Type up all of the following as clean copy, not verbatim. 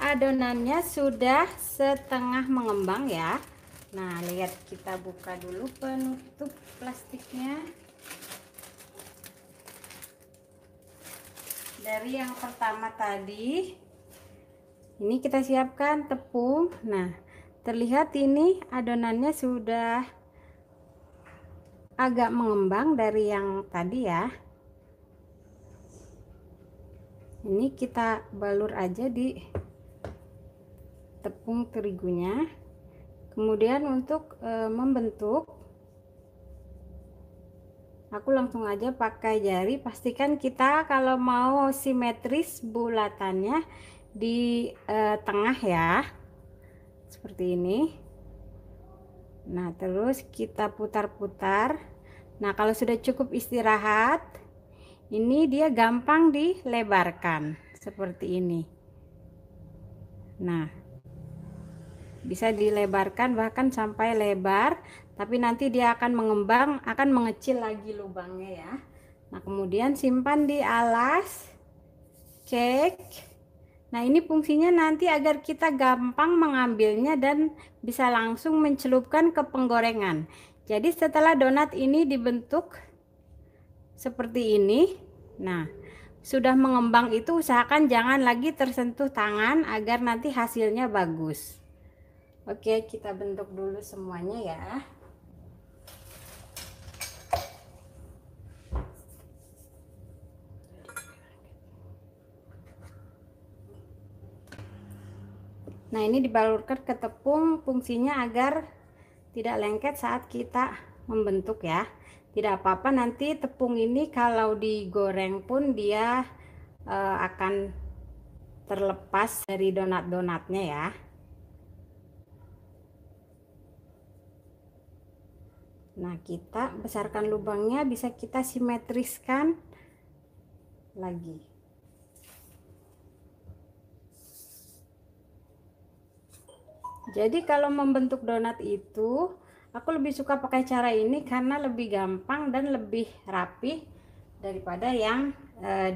adonannya sudah setengah mengembang ya. Nah, lihat, kita buka dulu penutup plastiknya. Dari yang pertama tadi, ini kita siapkan tepung. Nah, terlihat ini adonannya sudah agak mengembang dari yang tadi ya. Ini kita balur aja di tepung terigunya. Kemudian untuk membentuk, aku langsung aja pakai jari. Pastikan kita kalau mau simetris bulatannya di tengah ya, seperti ini. Nah, terus kita putar-putar. Nah, kalau sudah cukup istirahat, ini dia gampang dilebarkan seperti ini. Nah, bisa dilebarkan bahkan sampai lebar, tapi nanti dia akan mengembang, akan mengecil lagi lubangnya ya. Nah, kemudian simpan di alas cake. Nah, ini fungsinya nanti agar kita gampang mengambilnya dan bisa langsung mencelupkan ke penggorengan. Jadi setelah donat ini dibentuk seperti ini, nah, sudah mengembang itu usahakan jangan lagi tersentuh tangan agar nanti hasilnya bagus. Oke, kita bentuk dulu semuanya ya. Nah, ini dibalurkan ke tepung, fungsinya agar tidak lengket saat kita membentuk ya. Tidak apa-apa, nanti tepung ini kalau digoreng pun dia akan terlepas dari donat-donatnya ya. Nah, kita besarkan lubangnya, bisa kita simetriskan lagi. Jadi kalau membentuk donat itu, aku lebih suka pakai cara ini karena lebih gampang dan lebih rapi daripada yang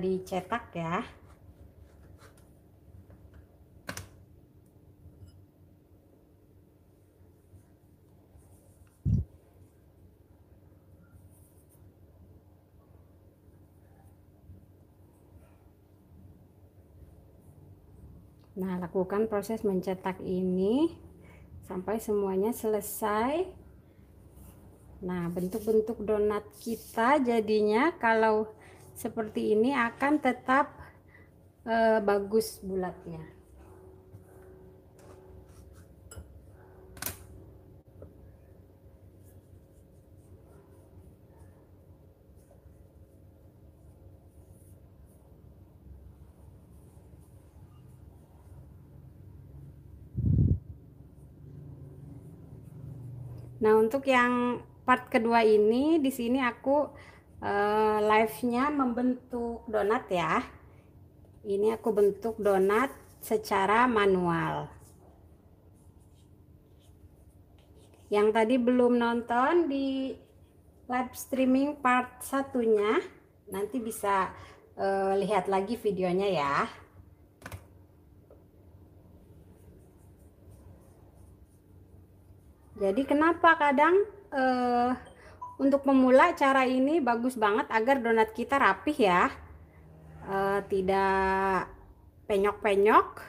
dicetak ya. Nah, lakukan proses mencetak ini sampai semuanya selesai. Nah, bentuk-bentuk donat kita jadinya kalau seperti ini akan tetap bagus bulatnya. Nah, untuk yang part kedua ini, di sini aku live-nya membentuk donat ya. Ini aku bentuk donat secara manual. Yang tadi belum nonton di live streaming part satunya, nanti bisa lihat lagi videonya ya. Jadi kenapa kadang untuk pemula cara ini bagus banget agar donat kita rapih ya, tidak penyok-penyok,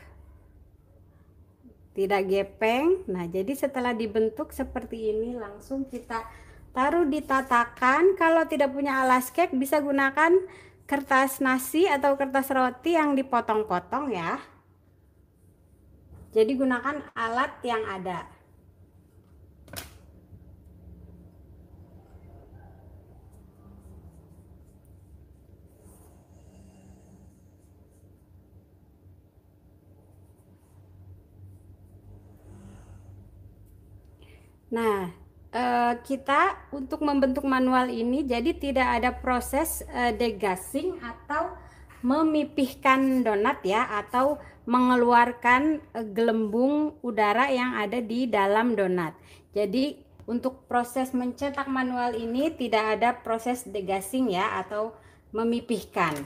tidak gepeng. Nah, jadi setelah dibentuk seperti ini langsung kita taruh di tatakan. Kalau tidak punya alas cake bisa gunakan kertas nasi atau kertas roti yang dipotong-potong ya. Jadi gunakan alat yang ada. Nah, kita untuk membentuk manual ini jadi tidak ada proses degassing atau memipihkan donat ya, atau mengeluarkan gelembung udara yang ada di dalam donat. Jadi untuk proses mencetak manual ini tidak ada proses degassing ya, atau memipihkan.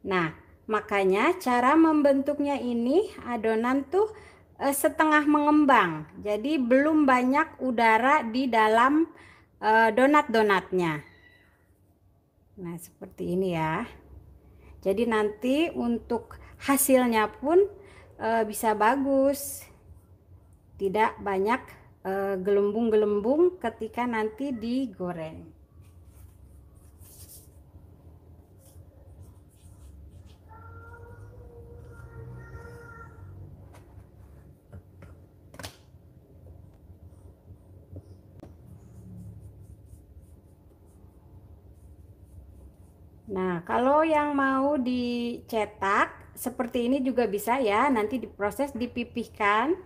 Nah, Makanya cara membentuknya ini adonan tuh setengah mengembang. Jadi belum banyak udara di dalam donat-donatnya. Nah, seperti ini ya. Jadi nanti untuk hasilnya pun bisa bagus. Tidak banyak gelembung-gelembung ketika nanti digoreng. Nah, kalau yang mau dicetak seperti ini juga bisa ya, nanti diproses dipipihkan.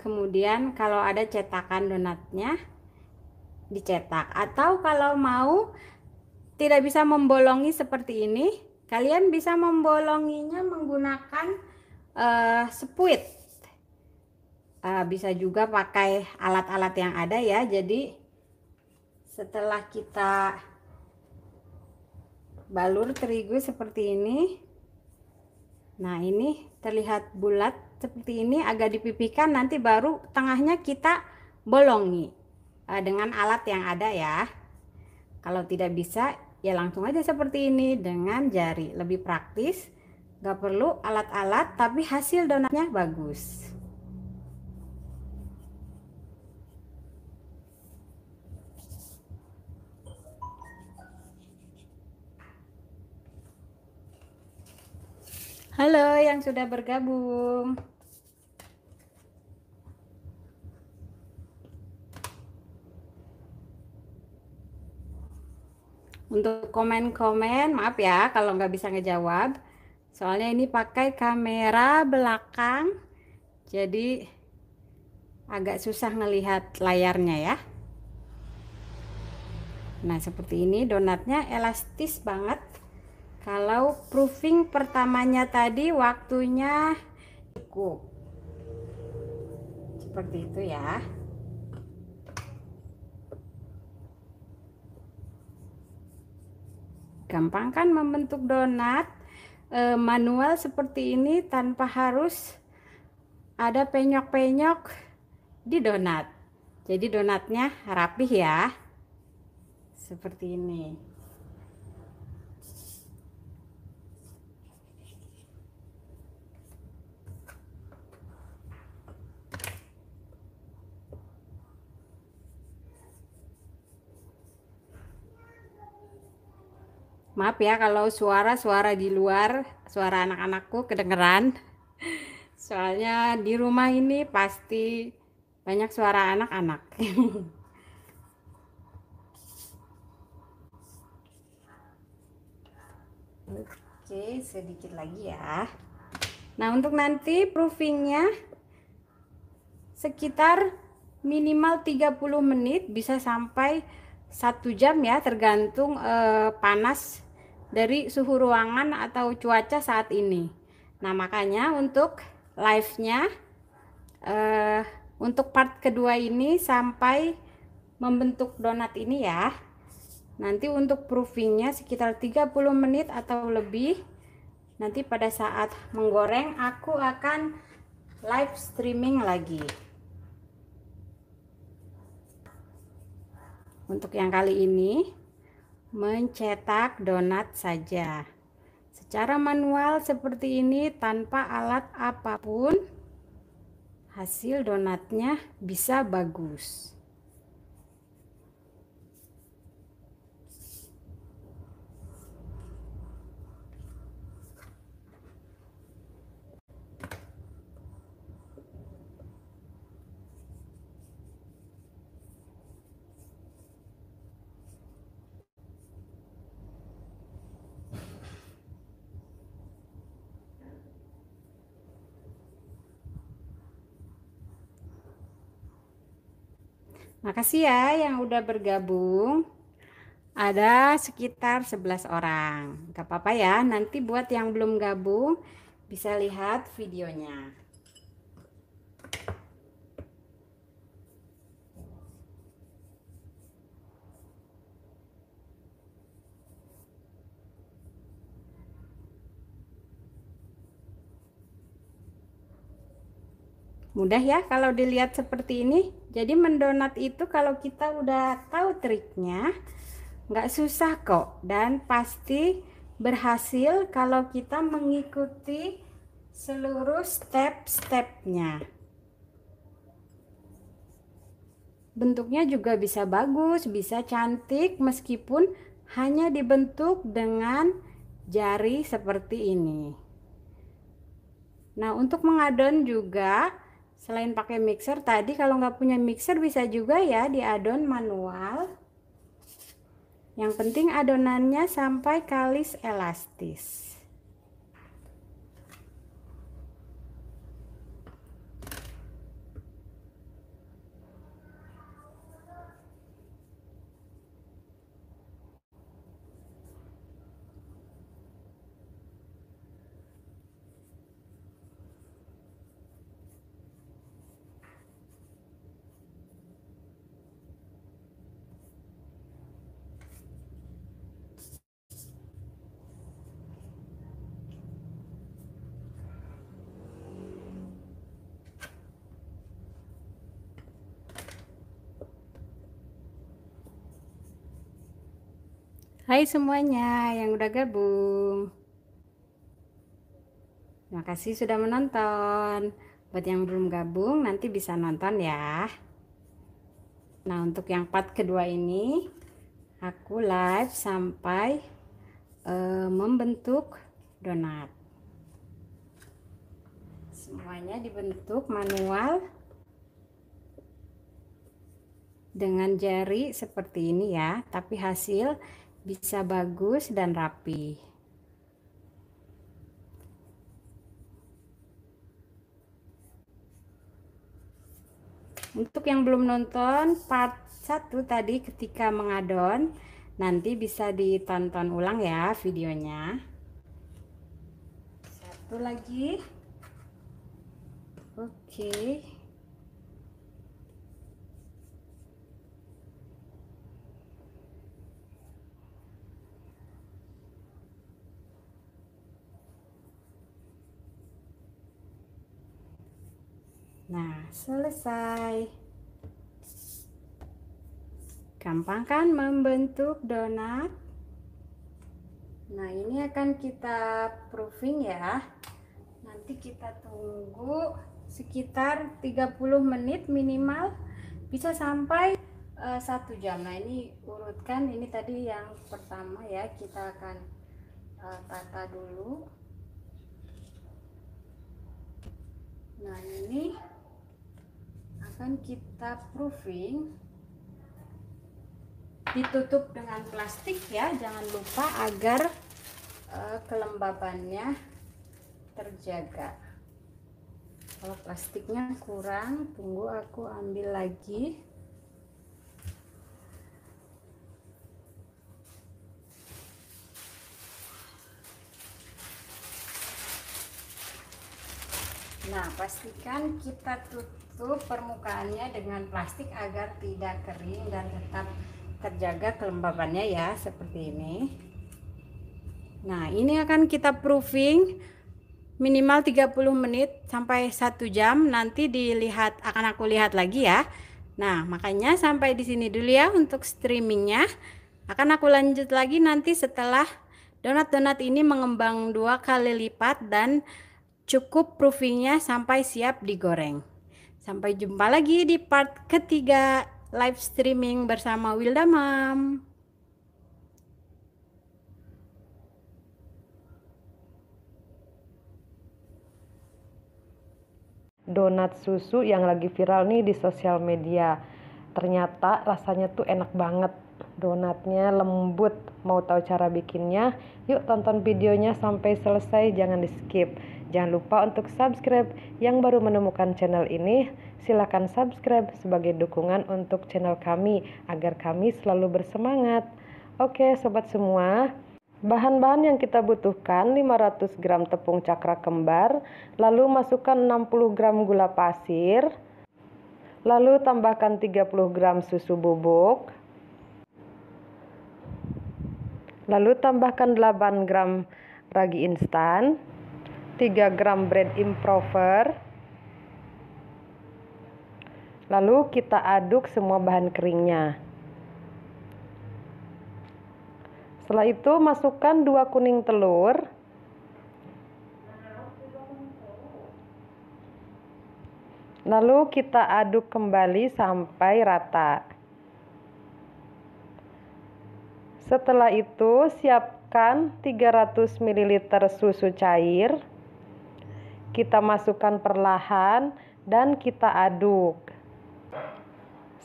Kemudian kalau ada cetakan donatnya dicetak. Atau kalau mau tidak bisa membolongi seperti ini, kalian bisa membolonginya menggunakan spuit. Bisa juga pakai alat-alat yang ada ya. Jadi setelah kita balur terigu seperti ini, nah ini terlihat bulat seperti ini, agak dipipihkan, nanti baru tengahnya kita bolongi dengan alat yang ada ya. Kalau tidak bisa ya langsung aja seperti ini dengan jari, lebih praktis, gak perlu alat-alat tapi hasil donatnya bagus. Halo yang sudah bergabung. Untuk komen-komen, maaf ya kalau nggak bisa ngejawab. Soalnya ini pakai kamera belakang, jadi agak susah ngelihat layarnya ya. Nah, seperti ini donatnya elastis banget. Kalau proofing pertamanya tadi waktunya cukup. Seperti itu ya. Gampang kan membentuk donat manual seperti ini tanpa harus ada penyok-penyok di donat. Jadi donatnya rapih ya. Seperti ini. Maaf ya kalau suara-suara di luar, suara anak-anakku kedengeran. Soalnya di rumah ini pasti banyak suara anak-anak. Oke, sedikit lagi ya. Nah, untuk nanti proofingnya sekitar minimal 30 menit, bisa sampai 1 jam ya, tergantung panas dari suhu ruangan atau cuaca saat ini. Nah, makanya untuk live-nya untuk part kedua ini sampai membentuk donat ini ya. Nanti untuk proofingnya sekitar 30 menit atau lebih. Nanti pada saat menggoreng aku akan live streaming lagi. Untuk yang kali ini mencetak donat saja secara manual seperti ini tanpa alat apapun, hasil donatnya bisa bagus. Makasih ya yang udah bergabung. Ada sekitar 11 orang. Gak apa-apa ya, nanti buat yang belum gabung bisa lihat videonya. Mudah ya kalau dilihat seperti ini. Jadi mendonat itu kalau kita udah tahu triknya, nggak susah kok. Dan pasti berhasil kalau kita mengikuti seluruh step-stepnya. Bentuknya juga bisa bagus, bisa cantik meskipun hanya dibentuk dengan jari seperti ini. Nah, untuk mengadon juga selain pakai mixer tadi, kalau nggak punya mixer bisa juga ya diadon manual. Yang penting adonannya sampai kalis elastis. Hai semuanya yang udah gabung. Terima kasih sudah menonton. Buat yang belum gabung nanti bisa nonton ya. Nah, untuk yang part kedua ini aku live sampai membentuk donat. Semuanya dibentuk manual dengan jari seperti ini ya, tapi hasil bisa bagus dan rapi. Untuk yang belum nonton part 1 tadi ketika mengadon, nanti bisa ditonton ulang ya videonya. Satu lagi. Oke. Nah, selesai. Gampang kan membentuk donat? Nah, ini akan kita proofing ya. Nanti kita tunggu sekitar 30 menit minimal, bisa sampai 1 jam. Nah, ini urutkan, ini tadi yang pertama ya, kita akan tata dulu. Nah, ini akan kita proofing, ditutup dengan plastik ya, jangan lupa agar kelembabannya terjaga. Kalau plastiknya kurang, tunggu aku ambil lagi. Nah, pastikan kita tutup permukaannya dengan plastik agar tidak kering dan tetap terjaga kelembabannya ya, seperti ini. Nah, ini akan kita proofing minimal 30 menit sampai 1 jam. Nanti akan aku lihat lagi ya. Nah, makanya sampai di sini dulu ya untuk streamingnya. Akan aku lanjut lagi nanti setelah donat-donat ini mengembang 2 kali lipat dan cukup proofingnya sampai siap digoreng. Sampai jumpa lagi di part ketiga live streaming bersama Wilda Mom. Donat susu yang lagi viral nih di sosial media. Ternyata rasanya tuh enak banget. Donatnya lembut. Mau tahu cara bikinnya? Yuk tonton videonya sampai selesai, jangan di skip. Jangan lupa untuk subscribe. Yang baru menemukan channel ini, silakan subscribe sebagai dukungan untuk channel kami agar kami selalu bersemangat. Oke sobat semua, bahan-bahan yang kita butuhkan 500 gram tepung cakra kembar, lalu masukkan 60 gram gula pasir, lalu tambahkan 30 gram susu bubuk, lalu tambahkan 8 gram ragi instan, 3 gram bread improver, Lalu kita aduk semua bahan keringnya. Setelah itu masukkan 2 kuning telur. Lalu kita aduk kembali sampai rata. Setelah itu siapkan 300 ml susu cair. Kita masukkan perlahan dan kita aduk.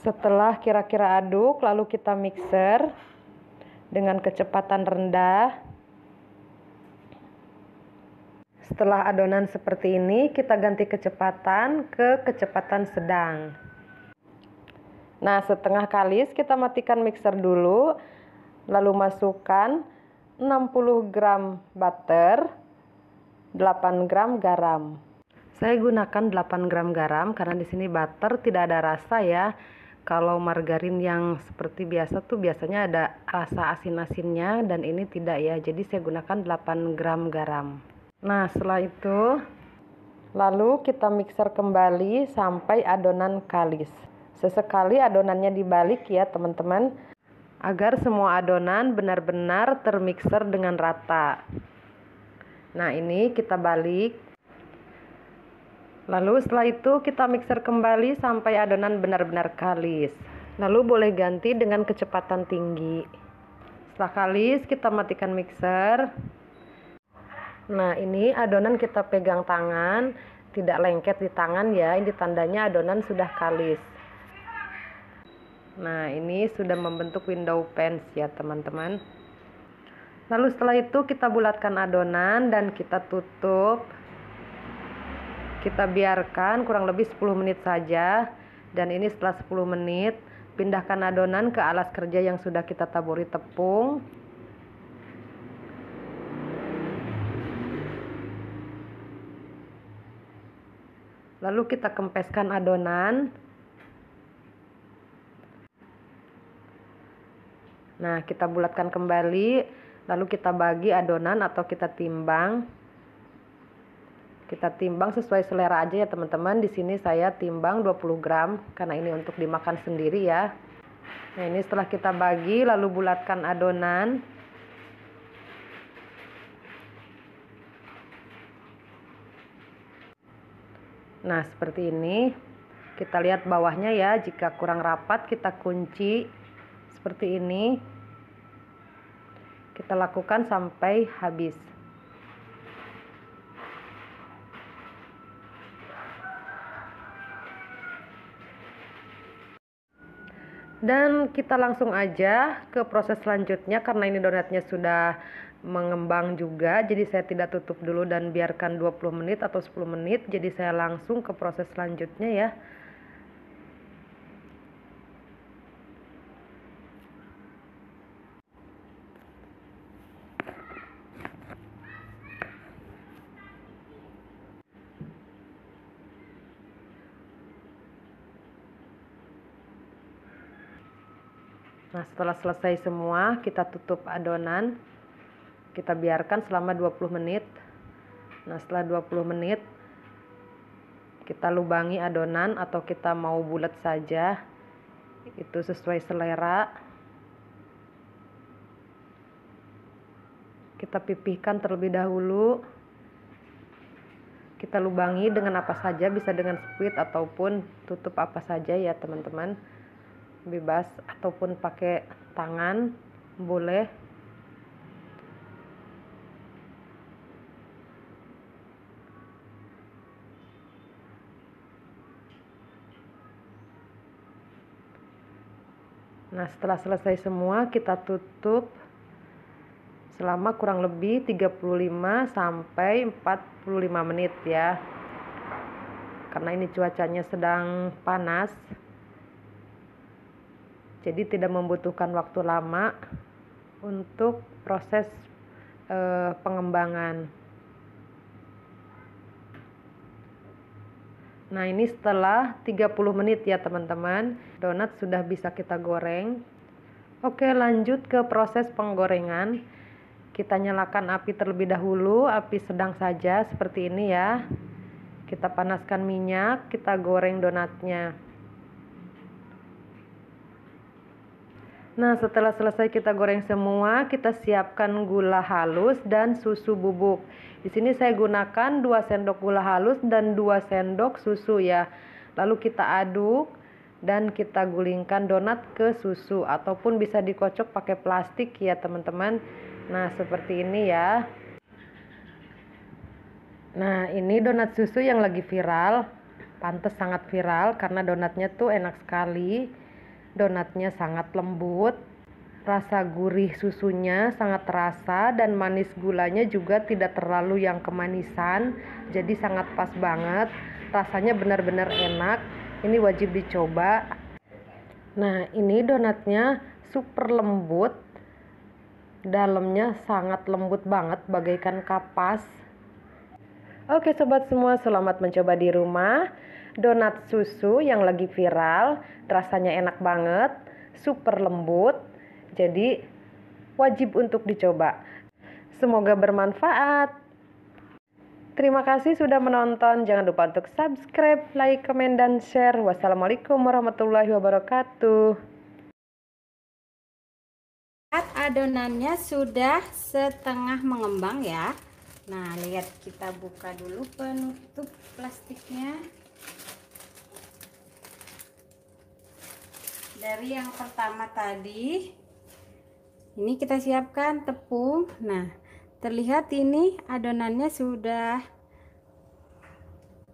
Setelah kira-kira aduk, lalu kita mixer dengan kecepatan rendah. Setelah adonan seperti ini, kita ganti kecepatan ke kecepatan sedang. Nah, setengah kalis kita matikan mixer dulu, lalu masukkan 60 gram butter, 8 gram garam. Saya gunakan 8 gram garam karena di sini butter tidak ada rasa ya. Kalau margarin yang seperti biasa tuh biasanya ada rasa asin-asinnya dan ini tidak ya. Jadi saya gunakan 8 gram garam. Nah, setelah itu lalu kita mixer kembali sampai adonan kalis. Sesekali adonannya dibalik ya teman-teman, agar semua adonan benar-benar termixer dengan rata. Nah, ini kita balik. Lalu setelah itu kita mixer kembali sampai adonan benar-benar kalis. Lalu boleh ganti dengan kecepatan tinggi. Setelah kalis kita matikan mixer. Nah, ini adonan kita pegang tangan, tidak lengket di tangan ya. Ini tandanya adonan sudah kalis. Nah, ini sudah membentuk window pans ya teman-teman. Lalu setelah itu kita bulatkan adonan dan kita tutup. Kita biarkan kurang lebih 10 menit saja. Dan ini setelah 10 menit, pindahkan adonan ke alas kerja yang sudah kita taburi tepung. Lalu kita kempeskan adonan. Nah, kita bulatkan kembali, lalu kita bagi adonan atau kita timbang. Kita timbang sesuai selera aja ya teman-teman. Di sini saya timbang 20 gram karena ini untuk dimakan sendiri ya. Nah, ini setelah kita bagi lalu bulatkan adonan. Nah, seperti ini. Kita lihat bawahnya ya, jika kurang rapat kita kunci seperti ini. Kita lakukan sampai habis. Dan kita langsung aja ke proses selanjutnya karena ini donatnya sudah mengembang juga. Jadi saya tidak tutup dulu dan biarkan 20 menit atau 10 menit. Jadi saya langsung ke proses selanjutnya ya. Nah, setelah selesai semua, kita tutup adonan. Kita biarkan selama 20 menit. Nah, setelah 20 menit, kita lubangi adonan atau kita mau bulat saja. Itu sesuai selera. Kita pipihkan terlebih dahulu. Kita lubangi dengan apa saja, bisa dengan squid ataupun tutup apa saja ya teman-teman. Bebas ataupun pakai tangan boleh. Nah, setelah selesai semua kita tutup selama kurang lebih 35 sampai 45 menit ya. Karena ini cuacanya sedang panas. Jadi tidak membutuhkan waktu lama untuk proses pengembangan. Nah, ini setelah 30 menit ya teman-teman. Donat sudah bisa kita goreng. Oke, lanjut ke proses penggorengan. Kita nyalakan api terlebih dahulu, api sedang saja seperti ini ya. Kita panaskan minyak, kita goreng donatnya. Nah, setelah selesai kita goreng semua, kita siapkan gula halus dan susu bubuk. Di sini saya gunakan 2 sendok gula halus dan 2 sendok susu ya. Lalu kita aduk dan kita gulingkan donat ke susu, ataupun bisa dikocok pakai plastik ya teman-teman. Nah, seperti ini ya. Nah, ini donat susu yang lagi viral. Pantes sangat viral karena donatnya tuh enak sekali. Donatnya sangat lembut, rasa gurih susunya sangat terasa, dan manis gulanya juga tidak terlalu yang kemanisan, jadi sangat pas banget. Rasanya benar-benar enak, ini wajib dicoba. Nah, ini donatnya super lembut, dalamnya sangat lembut banget bagaikan kapas. Oke sobat semua, selamat mencoba di rumah. Donat susu yang lagi viral, rasanya enak banget, super lembut, jadi wajib untuk dicoba. Semoga bermanfaat. Terima kasih sudah menonton, jangan lupa untuk subscribe, like, komen, dan share. Wassalamualaikum warahmatullahi wabarakatuh. Adonannya sudah setengah mengembang ya. Nah, lihat, kita buka dulu penutup plastiknya. Dari yang pertama tadi, ini kita siapkan tepung. Nah, terlihat ini adonannya sudah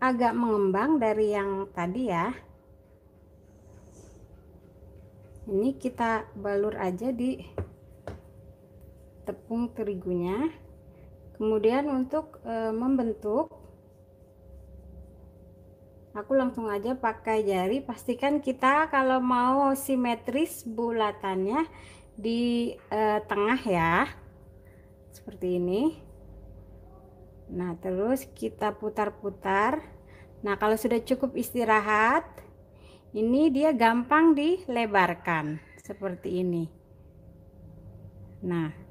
agak mengembang dari yang tadi ya. Ini kita balur aja di tepung terigunya. Kemudian untuk membentuk, aku langsung aja pakai jari. Pastikan kita kalau mau simetris bulatannya di tengah ya, seperti ini. Nah, terus kita putar-putar. Nah, kalau sudah cukup istirahat, ini dia gampang dilebarkan seperti ini. Nah,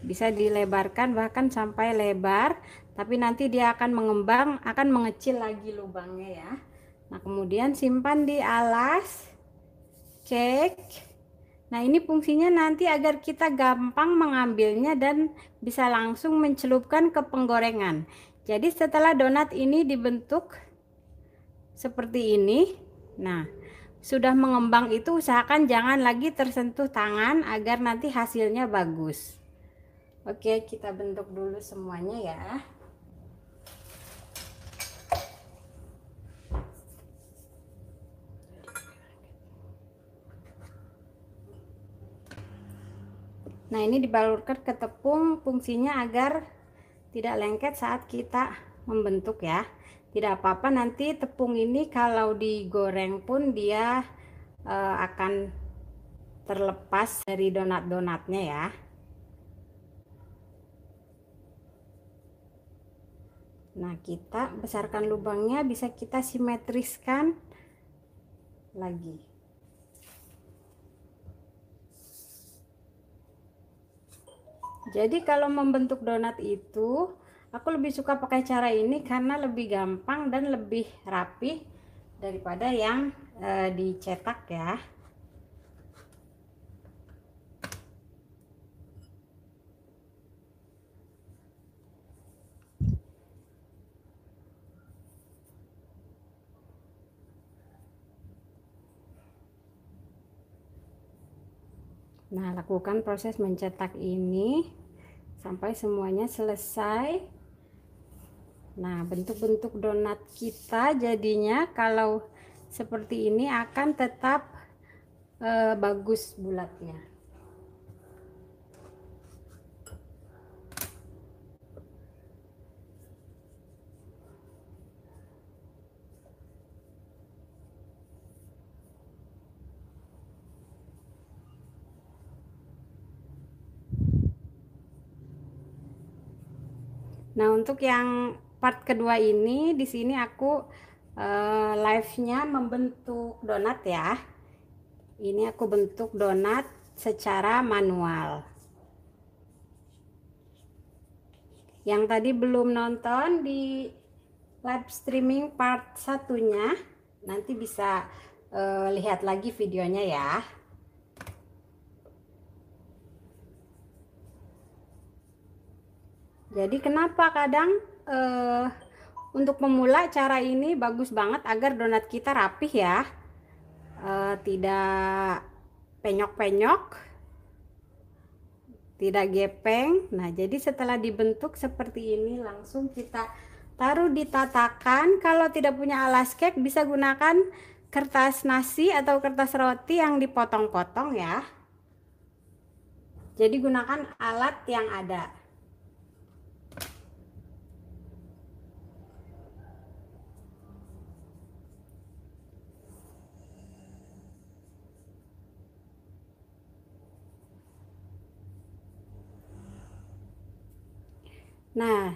bisa dilebarkan bahkan sampai lebar, tapi nanti dia akan mengembang, akan mengecil lagi lubangnya ya. Nah, kemudian simpan di alas, cek. Nah, ini fungsinya nanti agar kita gampang mengambilnya dan bisa langsung mencelupkan ke penggorengan. Jadi setelah donat ini dibentuk seperti ini, nah sudah mengembang itu usahakan jangan lagi tersentuh tangan agar nanti hasilnya bagus. Oke, kita bentuk dulu semuanya ya. Nah, ini dibalurkan ke tepung, fungsinya agar tidak lengket saat kita membentuk ya. Tidak apa-apa, nanti tepung ini kalau digoreng pun dia akan terlepas dari donat-donatnya ya. Nah, kita besarkan lubangnya, bisa kita simetriskan lagi. Jadi kalau membentuk donat itu, aku lebih suka pakai cara ini karena lebih gampang dan lebih rapi daripada yang dicetak ya. Nah, lakukan proses mencetak ini sampai semuanya selesai. Nah, bentuk-bentuk donat kita jadinya kalau seperti ini akan tetap bagus bulatnya. Nah, untuk yang part kedua ini, di sini aku live-nya membentuk donat ya. Ini aku bentuk donat secara manual. Yang tadi belum nonton di live streaming part satunya, nanti bisa lihat lagi videonya ya. Jadi kenapa kadang untuk pemula cara ini bagus banget agar donat kita rapih ya, tidak penyok-penyok, tidak gepeng. Nah, jadi setelah dibentuk seperti ini langsung kita taruh di tatakan. Kalau tidak punya alas cake bisa gunakan kertas nasi atau kertas roti yang dipotong-potong ya. Jadi gunakan alat yang ada. Nah,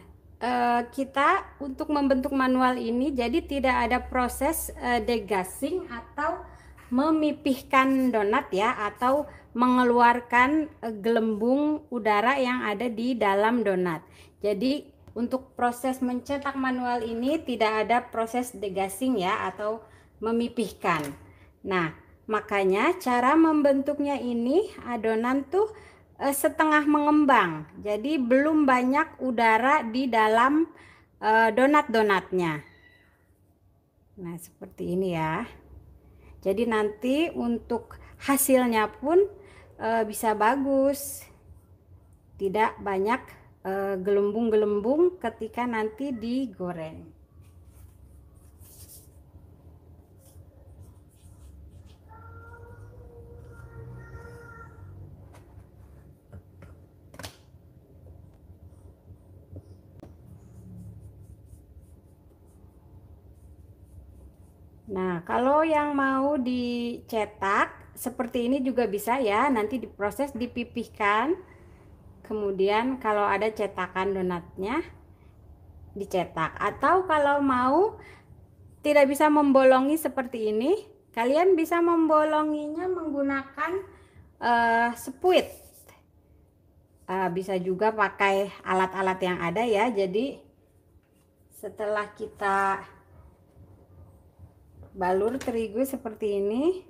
kita untuk membentuk manual ini jadi tidak ada proses degassing atau memipihkan donat ya, atau mengeluarkan gelembung udara yang ada di dalam donat. Jadi untuk proses mencetak manual ini tidak ada proses degassing ya, atau memipihkan. Nah, makanya cara membentuknya ini adonan tuh setengah mengembang, jadi belum banyak udara di dalam donat-donatnya. Nah, seperti ini ya. Jadi nanti untuk hasilnya pun bisa bagus, tidak banyak gelembung-gelembung ketika nanti digoreng. Nah, kalau yang mau dicetak seperti ini juga bisa ya, nanti diproses dipipihkan. Kemudian kalau ada cetakan donatnya dicetak, atau kalau mau tidak bisa membolongi seperti ini, kalian bisa membolonginya menggunakan spuit. Bisa juga pakai alat-alat yang ada ya. Jadi setelah kita balur terigu seperti ini,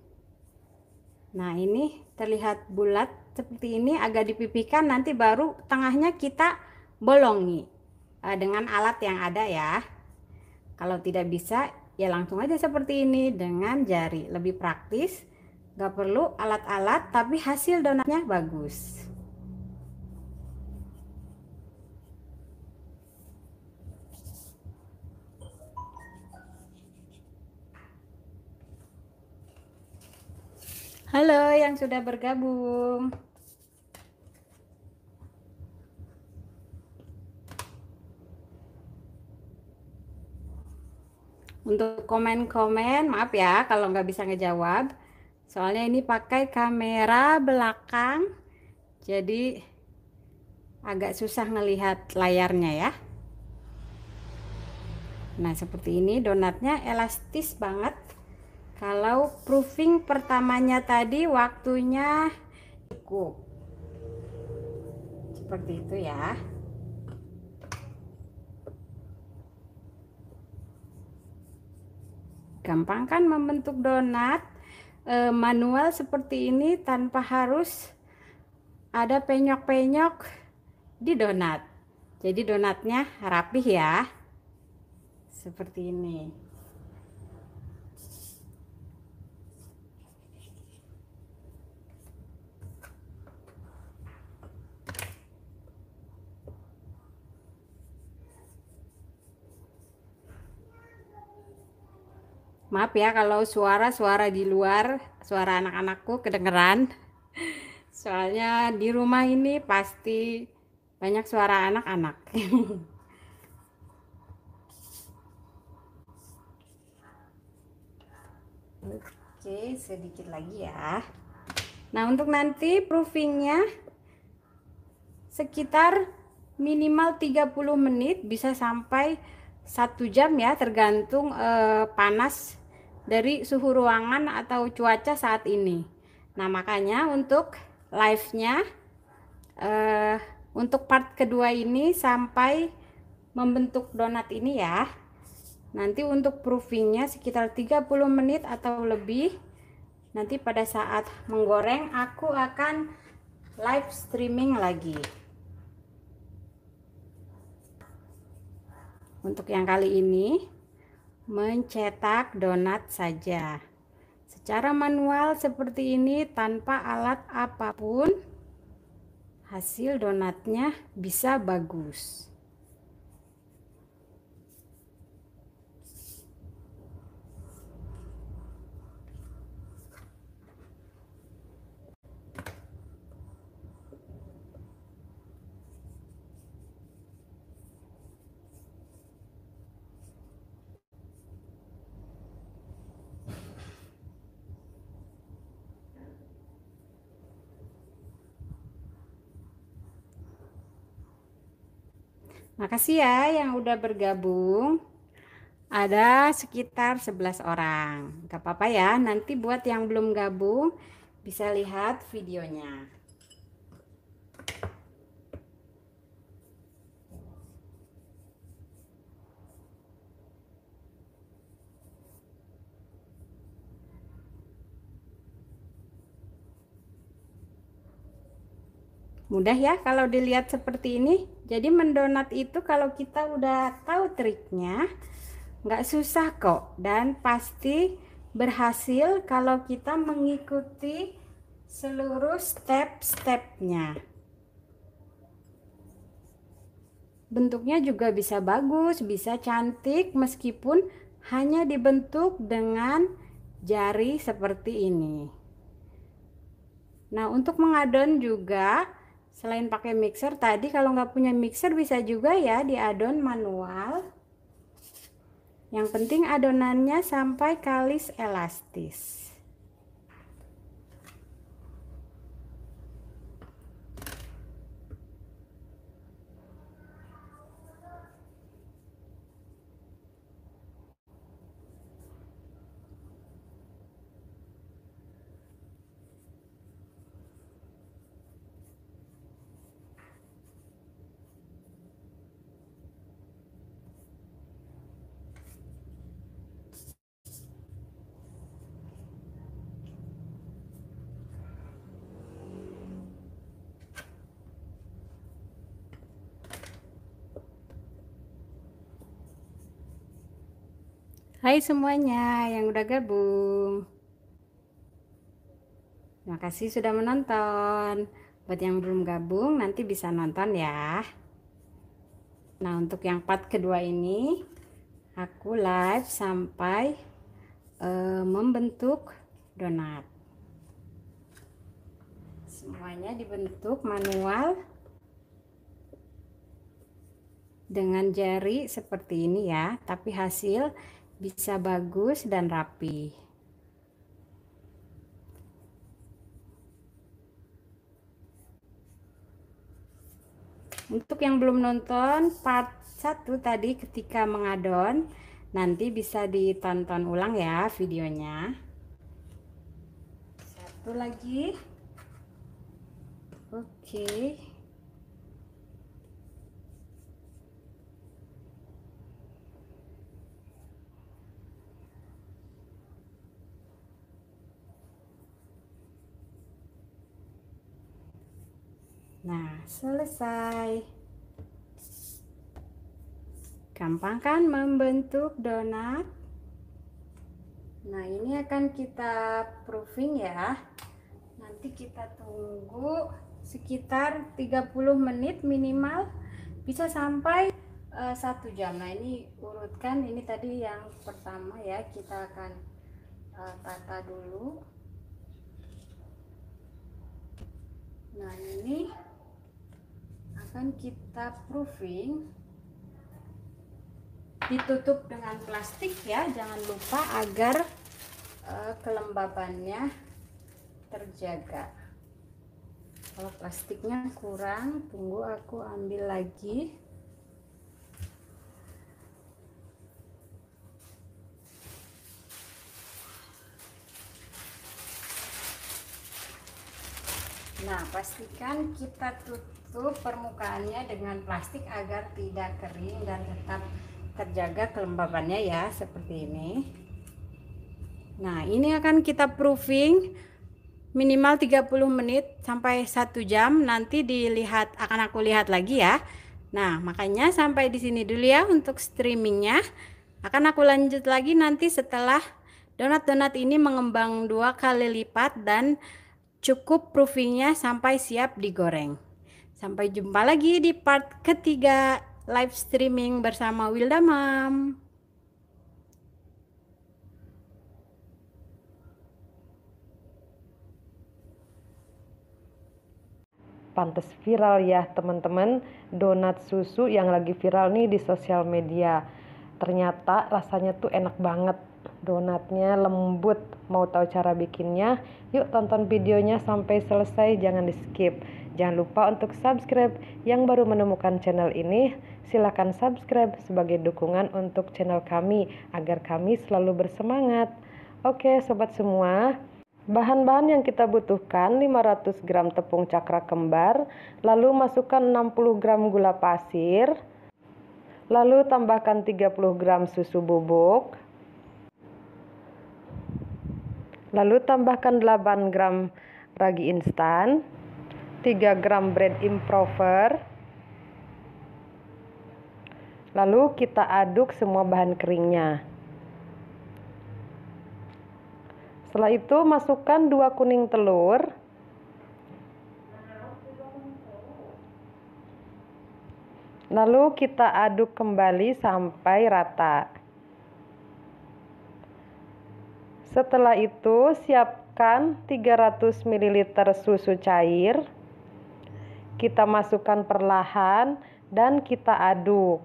nah ini terlihat bulat seperti ini, agak dipipihkan, nanti baru tengahnya kita bolongi dengan alat yang ada ya. Kalau tidak bisa ya langsung aja seperti ini dengan jari, lebih praktis, gak perlu alat-alat tapi hasil donatnya bagus. Halo yang sudah bergabung. Untuk komen-komen, maaf ya kalau nggak bisa ngejawab. Soalnya ini pakai kamera belakang, jadi agak susah ngelihat layarnya ya. Nah, seperti ini donatnya elastis banget. Kalau proofing pertamanya tadi waktunya cukup. Seperti itu ya. Gampang kan membentuk donat manual seperti ini tanpa harus ada penyok-penyok di donat. Jadi donatnya rapih ya. Seperti ini. Maaf ya kalau suara-suara di luar, suara anak-anakku kedengeran. Soalnya di rumah ini pasti banyak suara anak-anak. Oke, sedikit lagi ya. Nah, untuk nanti proofingnya sekitar minimal 30 menit, bisa sampai 1 jam ya, tergantung panas dari suhu ruangan atau cuaca saat ini. Nah, makanya untuk live-nya untuk part kedua ini sampai membentuk donat ini ya. Nanti untuk proofingnya sekitar 30 menit atau lebih. Nanti pada saat menggoreng aku akan live streaming lagi. untuk yang kali ini mencetak donat saja secara manual seperti ini tanpa alat apapun. Hasil donatnya bisa bagus. Makasih ya yang udah bergabung. Ada sekitar 11 orang. Gak apa-apa ya, nanti buat yang belum gabung bisa lihat videonya. Mudah ya kalau dilihat seperti ini. Jadi mendonat itu kalau kita udah tahu triknya, nggak susah kok. Dan pasti berhasil kalau kita mengikuti seluruh step-stepnya. Bentuknya juga bisa bagus, bisa cantik meskipun hanya dibentuk dengan jari seperti ini. Nah, untuk mengadon juga selain pakai mixer tadi, kalau nggak punya mixer bisa juga ya diadon manual. Yang penting adonannya sampai kalis elastis. Hai semuanya yang udah gabung. Terima kasih sudah menonton. Buat yang belum gabung nanti bisa nonton ya. Nah, untuk yang part kedua ini aku live sampai membentuk donat. Semuanya dibentuk manual dengan jari seperti ini ya, tapi hasil bisa bagus dan rapi. Untuk yang belum nonton part 1 tadi ketika mengadon, nanti bisa ditonton ulang ya videonya. Satu lagi. Oke. Nah, selesai. Gampang kan membentuk donat? Nah, ini akan kita proofing ya. Nanti kita tunggu sekitar 30 menit minimal, bisa sampai 1 jam. Nah, ini urutkan, ini tadi yang pertama ya, kita akan tata dulu. Nah, ini akan kita proofing, ditutup dengan plastik ya, jangan lupa agar kelembabannya terjaga. Kalau plastiknya kurang, tunggu aku ambil lagi. Nah, pastikan kita tutup permukaannya dengan plastik agar tidak kering dan tetap terjaga kelembabannya ya, seperti ini. Nah, ini akan kita proofing minimal 30 menit sampai 1 jam. Nanti akan aku lihat lagi ya. Nah, makanya sampai di sini dulu ya untuk streamingnya. Akan aku lanjut lagi nanti setelah donat-donat ini mengembang 2 kali lipat dan cukup proofingnya sampai siap digoreng. Sampai jumpa lagi di part ketiga live streaming bersama Wilda Mam. Pantes viral ya teman-teman, donat susu yang lagi viral nih di sosial media. Ternyata rasanya tuh enak banget, donatnya lembut. Mau tahu cara bikinnya? Yuk tonton videonya sampai selesai, jangan di skip. Jangan lupa untuk subscribe. Yang baru menemukan channel ini, silakan subscribe sebagai dukungan untuk channel kami agar kami selalu bersemangat. Oke sobat semua, bahan-bahan yang kita butuhkan 500 gram tepung cakra kembar, lalu masukkan 60 gram gula pasir, lalu tambahkan 30 gram susu bubuk, lalu tambahkan 8 gram ragi instan, 3 gram bread improver, lalu kita aduk semua bahan keringnya. Setelah itu masukkan 2 kuning telur, lalu kita aduk kembali sampai rata. Setelah itu siapkan 300 ml susu cair. Kita masukkan perlahan dan kita aduk.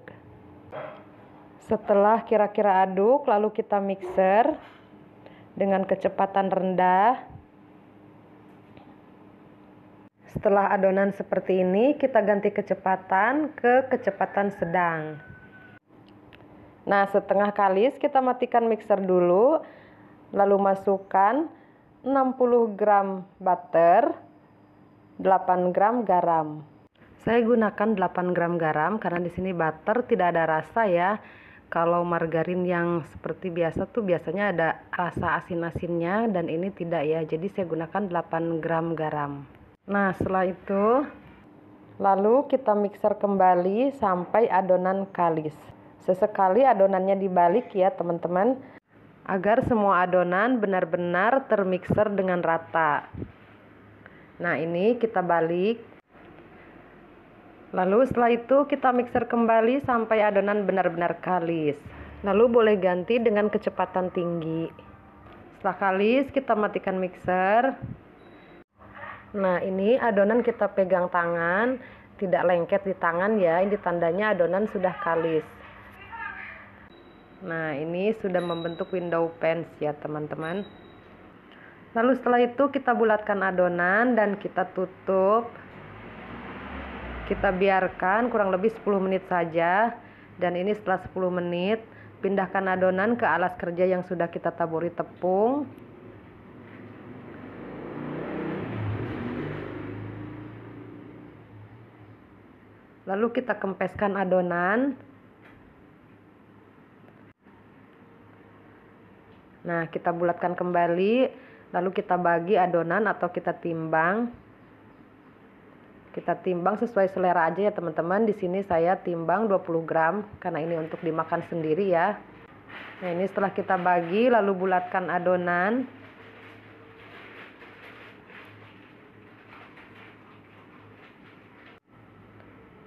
Setelah kira-kira aduk, lalu kita mixer dengan kecepatan rendah. Setelah adonan seperti ini, kita ganti kecepatan ke kecepatan sedang. Nah, setengah kalis kita matikan mixer dulu, lalu masukkan 60 gram butter, 8 gram garam. Saya gunakan 8 gram garam karena di sini butter tidak ada rasa ya. Kalau margarin yang seperti biasa tuh biasanya ada rasa asin-asinnya dan ini tidak ya. Jadi saya gunakan 8 gram garam. Nah, setelah itu lalu kita mixer kembali sampai adonan kalis. Sesekali adonannya dibalik ya teman-teman, agar semua adonan benar-benar termixer dengan rata. Nah, ini kita balik. Lalu setelah itu kita mixer kembali sampai adonan benar-benar kalis. Lalu boleh ganti dengan kecepatan tinggi. Setelah kalis kita matikan mixer. Nah, ini adonan kita pegang tangan, tidak lengket di tangan ya. Ini tandanya adonan sudah kalis. Nah, ini sudah membentuk window pans ya teman-teman. Lalu setelah itu kita bulatkan adonan dan kita tutup. Kita biarkan kurang lebih 10 menit saja. Dan ini setelah 10 menit, pindahkan adonan ke alas kerja yang sudah kita taburi tepung. Lalu kita kempeskan adonan. Nah, kita bulatkan kembali, lalu kita bagi adonan atau kita timbang. Kita timbang sesuai selera aja ya teman-teman. Di sini saya timbang 20 gram karena ini untuk dimakan sendiri ya. Nah, ini setelah kita bagi lalu bulatkan adonan.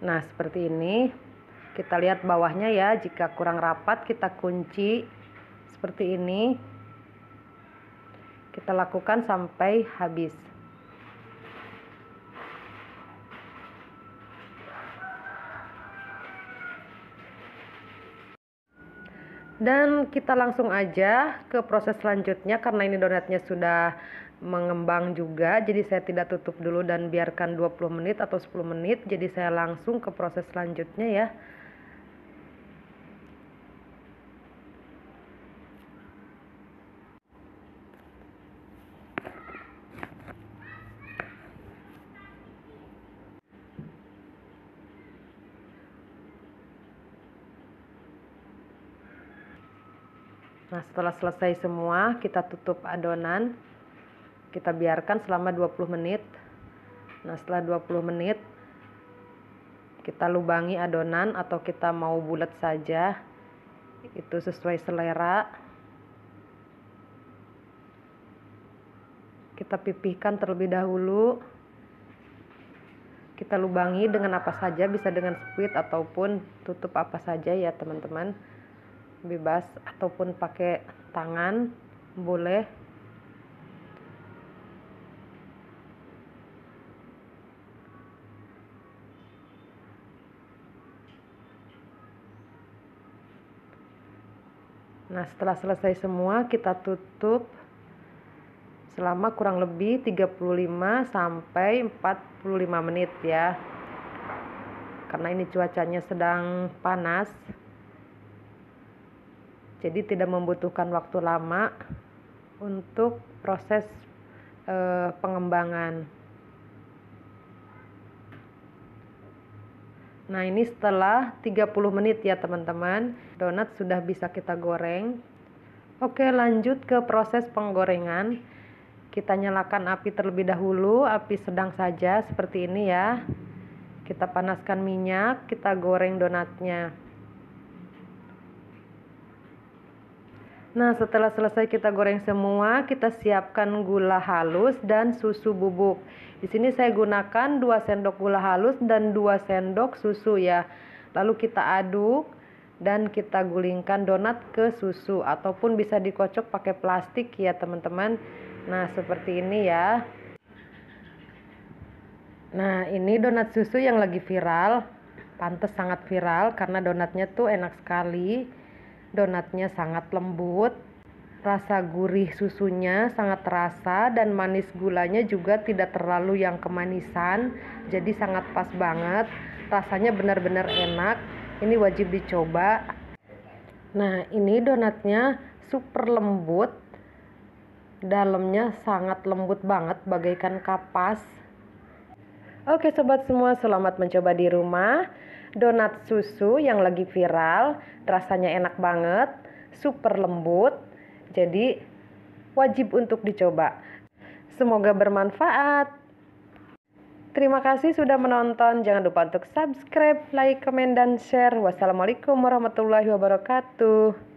Nah, seperti ini. Kita lihat bawahnya ya, jika kurang rapat kita kunci seperti ini. Kita lakukan sampai habis. Dan kita langsung aja ke proses selanjutnya karena ini donatnya sudah mengembang juga. Jadi saya tidak tutup dulu dan biarkan 20 menit atau 10 menit. Jadi saya langsung ke proses selanjutnya ya. Nah, setelah selesai semua, kita tutup adonan. Kita biarkan selama 20 menit. Nah, setelah 20 menit, Kita lubangi adonan atau kita mau bulat saja, itu sesuai selera. Kita pipihkan terlebih dahulu. Kita lubangi dengan apa saja, bisa dengan squid ataupun tutup apa saja ya teman-teman, bebas, ataupun pakai tangan boleh. Nah, setelah selesai semua kita tutup selama kurang lebih 35 sampai 45 menit ya. Karena ini cuacanya sedang panas, jadi tidak membutuhkan waktu lama untuk proses pengembangan. Nah, ini setelah 30 menit ya teman-teman, donat sudah bisa kita goreng. Oke, lanjut ke proses penggorengan. Kita nyalakan api terlebih dahulu, api sedang saja seperti ini ya. Kita panaskan minyak, kita goreng donatnya. Nah, setelah selesai kita goreng semua, kita siapkan gula halus dan susu bubuk. Di sini saya gunakan 2 sendok gula halus dan 2 sendok susu ya. Lalu kita aduk dan kita gulingkan donat ke susu, ataupun bisa dikocok pakai plastik ya teman-teman. Nah, seperti ini ya. Nah, ini donat susu yang lagi viral. Pantes sangat viral karena donatnya tuh enak sekali. Donatnya sangat lembut. Rasa gurih susunya sangat terasa dan manis gulanya juga tidak terlalu yang kemanisan. Jadi sangat pas banget. Rasanya benar-benar enak. Ini wajib dicoba. Nah, ini donatnya super lembut. Dalamnya sangat lembut banget, bagaikan kapas. Oke sobat semua, selamat mencoba di rumah. Donat susu yang lagi viral, rasanya enak banget, super lembut. Jadi wajib untuk dicoba. Semoga bermanfaat. Terima kasih sudah menonton. Jangan lupa untuk subscribe, like, komen, dan share. Wassalamualaikum warahmatullahi wabarakatuh.